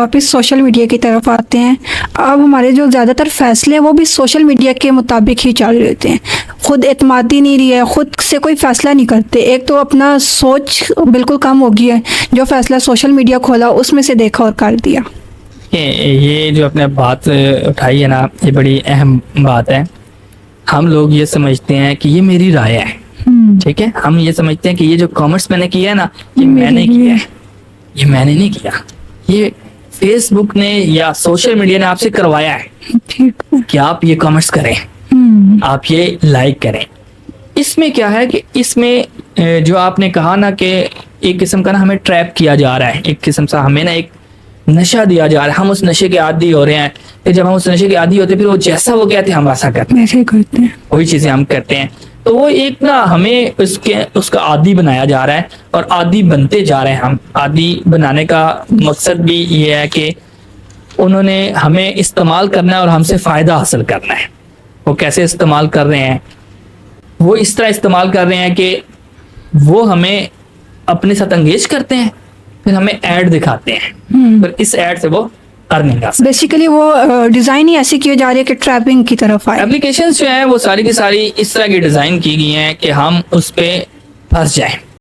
واپس social media کی طرف آتے ہیں. اب ہمارے جو زیادہ تر فیصلے ہیں وہ بھی سوشل میڈیا کے مطابق ہی چل رہے ہوتے ہیں. خود اعتمادی نہیں رہی ہے, خود سے کوئی فیصلہ نہیں کرتے. ایک تو اپنا سوچ بالکل کم ہو گئی ہے, جو فیصلہ سوشل میڈیا کھولا اس میں سے دیکھا اور کر دیا. یہ جو اپنے بات اٹھائی ہے نا, یہ بڑی اہم بات ہے. ہم لوگ یہ سمجھتے ہیں کہ یہ میری رائے ہے, ٹھیک ہے, ہم یہ سمجھتے ہیں کہ یہ جو کامنٹس میں نے کیا ہے نا, یہ میں نے کیا ہے, یہ میں نے نہیں کیا, یہ فیس بک نے یا سوشل میڈیا نے آپ سے کروایا ہے کہ آپ یہ کامنٹس کریں, آپ یہ لائک کریں. اس میں کیا ہے کہ اس میں جو آپ نے کہا نا کہ ایک قسم کا نا ہمیں ٹریپ کیا جا رہا ہے, ایک قسم سے ہمیں نا ایک نشہ دیا جا رہا ہے. ہم اس نشے کے عادی ہو رہے ہیں, پھر جب ہم اس نشے کے عادی ہوتے ہیں پھر وہ جیسا وہ کہتے ہیں ہم ویسا کرتے ہیں, وہی چیزیں ہم کرتے ہیں. تو وہ ایک نا ہمیں اس کا عادی بنایا جا رہا ہے اور عادی بنتے جا رہے ہیں. ہم عادی بنانے کا مقصد بھی یہ ہے کہ انہوں نے ہمیں استعمال کرنا ہے اور ہم سے فائدہ حاصل کرنا ہے. وہ کیسے استعمال کر رہے ہیں؟ وہ اس طرح استعمال کر رہے ہیں کہ وہ ہمیں اپنے ساتھ انگیج کرتے ہیں, پھر ہمیں ایڈ دکھاتے ہیں, پھر اس ایڈ سے وہ ارننگ حاصل. بیسیکلی وہ ڈیزائن ہی ایسی کی جا رہی ہے کہ ٹریپنگ کی طرف آئے. اپلیکیشنز جو ہیں وہ ساری کی ساری اس طرح کی ڈیزائن کی گئی ہیں کہ ہم اس پہ پھنس جائیں.